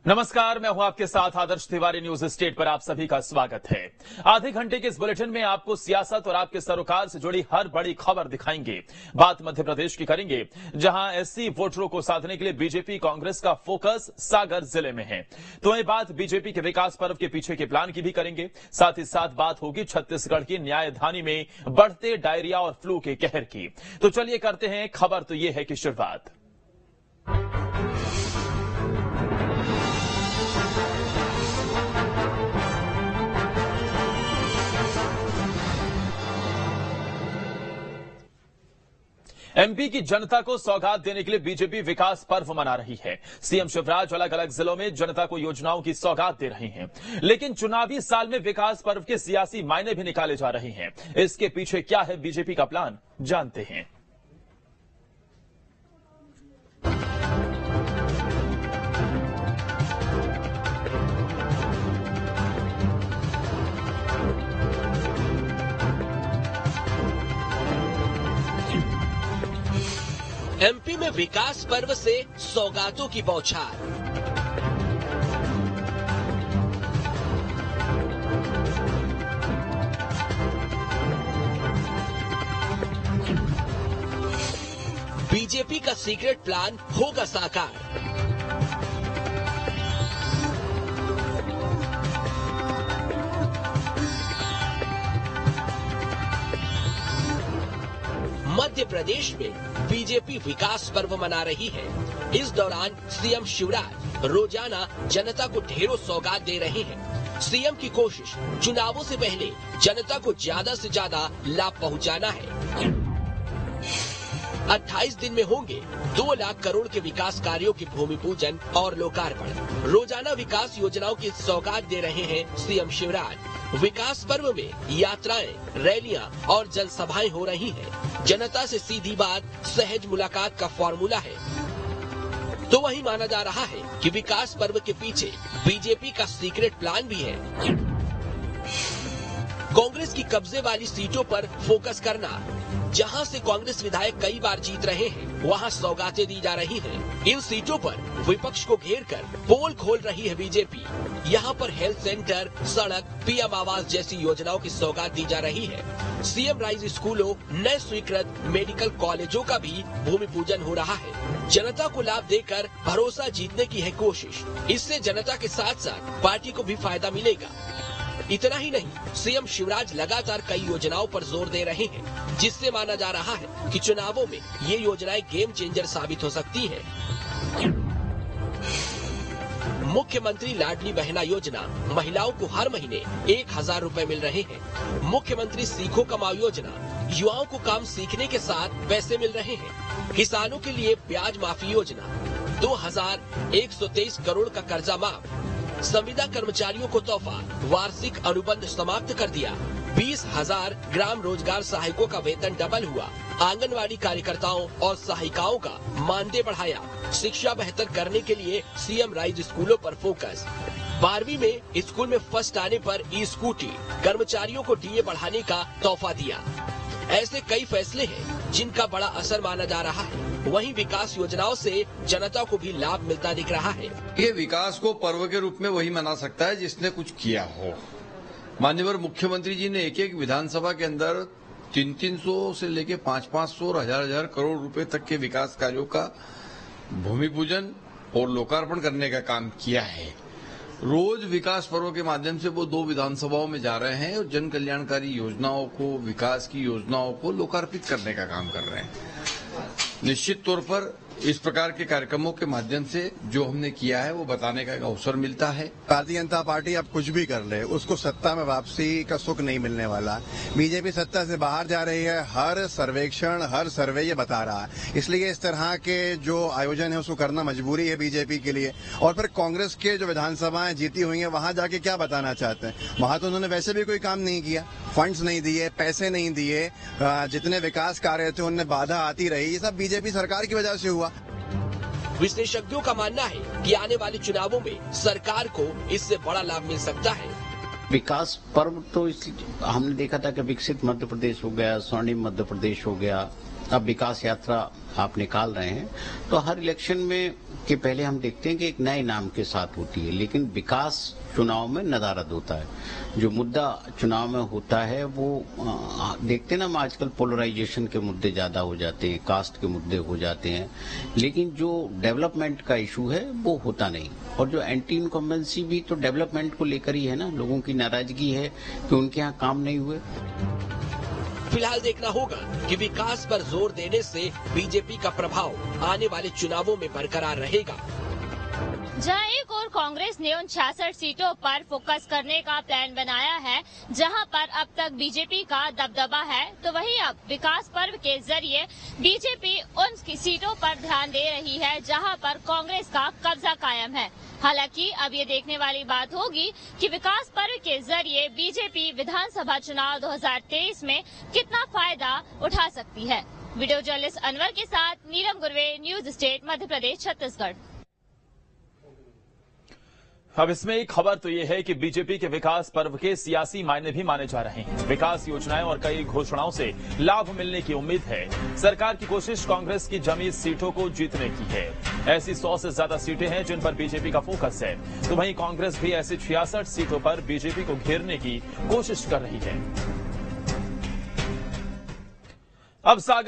नमस्कार, मैं हूं आपके साथ आदर्श तिवारी। न्यूज स्टेट पर आप सभी का स्वागत है। आधे घंटे के इस बुलेटिन में आपको सियासत और आपके सरोकार से जुड़ी हर बड़ी खबर दिखाएंगे। बात मध्य प्रदेश की करेंगे, जहां एससी वोटरों को साधने के लिए बीजेपी कांग्रेस का फोकस सागर जिले में है। तो ये बात बीजेपी के विकास पर्व के पीछे के प्लान की भी करेंगे। साथ ही साथ बात होगी छत्तीसगढ़ की न्यायधानी में बढ़ते डायरिया और फ्लू के कहर की। तो चलिए करते हैं खबर तो ये है कि शुरुआत। एमपी की जनता को सौगात देने के लिए बीजेपी विकास पर्व मना रही है। सीएम शिवराज अलग अलग जिलों में जनता को योजनाओं की सौगात दे रहे हैं, लेकिन चुनावी साल में विकास पर्व के सियासी मायने भी निकाले जा रहे हैं। इसके पीछे क्या है बीजेपी का प्लान, जानते हैं। एमपी में विकास पर्व से सौगातों की बौछार। बीजेपी का सीक्रेट प्लान होगा साकार। मध्य प्रदेश में बीजेपी विकास पर्व मना रही है। इस दौरान सीएम शिवराज रोजाना जनता को ढेरों सौगात दे रहे हैं। सीएम की कोशिश चुनावों से पहले जनता को ज्यादा से ज्यादा लाभ पहुंचाना है। 28 दिन में होंगे 2 लाख करोड़ के विकास कार्यों की भूमि पूजन और लोकार्पण। रोजाना विकास योजनाओं की सौगात दे रहे हैं सीएम शिवराज। विकास पर्व में यात्राएं, रैलियां और जनसभाएं हो रही हैं। जनता से सीधी बात, सहज मुलाकात का फॉर्मूला है। तो वही माना जा रहा है कि विकास पर्व के पीछे बीजेपी का सीक्रेट प्लान भी है। कांग्रेस की कब्जे वाली सीटों पर फोकस करना। जहां से कांग्रेस विधायक कई बार जीत रहे हैं, वहां सौगातें दी जा रही हैं। इन सीटों पर विपक्ष को घेरकर पोल खोल रही है बीजेपी। यहां पर हेल्थ सेंटर, सड़क, पीएम आवास जैसी योजनाओं की सौगात दी जा रही है। सीएम राइज स्कूलों, नए स्वीकृत मेडिकल कॉलेजों का भी भूमि पूजन हो रहा है। जनता को लाभ देकर भरोसा जीतने की है कोशिश। इससे जनता के साथ साथ पार्टी को भी फायदा मिलेगा। इतना ही नहीं, सीएम शिवराज लगातार कई योजनाओं पर जोर दे रहे हैं, जिससे माना जा रहा है कि चुनावों में ये योजनाएं गेम चेंजर साबित हो सकती हैं। मुख्यमंत्री लाडली बहना योजना, महिलाओं को हर महीने 1000 रुपए मिल रहे हैं। मुख्यमंत्री सीखो कमाओ योजना, युवाओं को काम सीखने के साथ पैसे मिल रहे हैं। किसानों के लिए ब्याज माफी योजना, 2123 करोड़ का कर्जा माफ। संविदा कर्मचारियों को तोहफा, वार्षिक अनुबंध समाप्त कर दिया। 20,000 ग्राम रोजगार सहायकों का वेतन डबल हुआ। आंगनवाड़ी कार्यकर्ताओं और सहायिकाओं का मानदेय बढ़ाया। शिक्षा बेहतर करने के लिए सीएम राइज स्कूलों पर फोकस। 12वीं में स्कूल में फर्स्ट आने पर ई स्कूटी, कर्मचारियों को डीए बढ़ाने का तोहफा दिया। ऐसे कई फैसले हैं जिनका बड़ा असर माना जा रहा है। वहीं विकास योजनाओं से जनता को भी लाभ मिलता दिख रहा है। ये विकास को पर्व के रूप में वही मना सकता है जिसने कुछ किया हो। माननीय मुख्यमंत्री जी ने एक एक विधानसभा के अंदर 300 से लेके 500 और 1000 करोड़ रुपए तक के विकास कार्यों का भूमि पूजन और लोकार्पण करने का काम किया है। रोज विकास पर्व के माध्यम से वो 2 विधानसभाओं में जा रहे हैं और जन कल्याणकारी योजनाओं को, विकास की योजनाओं को लोकार्पित करने का काम कर रहे हैं। निश्चित तौर पर इस प्रकार के कार्यक्रमों के माध्यम से जो हमने किया है वो बताने का एक अवसर मिलता है। भारतीय जनता पार्टी अब कुछ भी कर ले, उसको सत्ता में वापसी का सुख नहीं मिलने वाला। बीजेपी सत्ता से बाहर जा रही है, हर सर्वेक्षण, हर सर्वे ये बता रहा है। इसलिए इस तरह के जो आयोजन है उसको करना मजबूरी है बीजेपी के लिए। और फिर कांग्रेस के जो विधानसभाएं जीती हुई हैं, वहां जाके क्या बताना चाहते हैं? वहां तो उन्होंने वैसे भी कोई काम नहीं किया, फंड्स नहीं दिए, पैसे नहीं दिए, जितने विकास कार्य थे उनमें बाधा आती रही। ये सब बीजेपी सरकार की वजह से हुआ। विशेषज्ञों का मानना है कि आने वाले चुनावों में सरकार को इससे बड़ा लाभ मिल सकता है। विकास पर्व तो हमने देखा था कि विकसित मध्य प्रदेश हो गया, स्वर्णिम मध्य प्रदेश हो गया, अब विकास यात्रा आप निकाल रहे हैं, तो हर इलेक्शन में के पहले हम देखते हैं कि एक नए नाम के साथ होती है, लेकिन विकास चुनाव में नदारद होता है। जो मुद्दा चुनाव में होता है वो देखते हैं ना, हम आजकल पोलराइजेशन के मुद्दे ज्यादा हो जाते हैं, कास्ट के मुद्दे हो जाते हैं, लेकिन जो डेवलपमेंट का इशू है वो होता नहीं। और जो एंटी इनकम्बेंसी भी तो डेवलपमेंट को लेकर ही है ना, लोगों की नाराजगी है कि उनके यहाँ काम नहीं हुए। फिलहाल देखना होगा कि विकास पर जोर देने से बीजेपी का प्रभाव आने वाले चुनावों में बरकरार रहेगा। जहां एक और कांग्रेस ने उन 66 सीटों पर फोकस करने का प्लान बनाया है जहां पर अब तक बीजेपी का दबदबा है, तो वहीं अब विकास पर्व के जरिए बीजेपी उन सीटों पर ध्यान दे रही है जहां पर कांग्रेस का कब्जा कायम है। हालांकि अब ये देखने वाली बात होगी कि विकास पर्व के जरिए बीजेपी विधानसभा चुनाव 2023 में कितना फायदा उठा सकती है। वीडियो जर्नलिस्ट अनवर के साथ नीलम गुरवे, न्यूज स्टेट, मध्य प्रदेश, छत्तीसगढ़। अब इसमें एक खबर तो यह है कि बीजेपी के विकास पर्व के सियासी मायने भी माने जा रहे हैं। विकास योजनाएं और कई घोषणाओं से लाभ मिलने की उम्मीद है। सरकार की कोशिश कांग्रेस की जमी सीटों को जीतने की है। ऐसी 100 से ज्यादा सीटें हैं जिन पर बीजेपी का फोकस है, तो वहीं कांग्रेस भी ऐसी 66 सीटों पर बीजेपी को घेरने की कोशिश कर रही है। अब सागर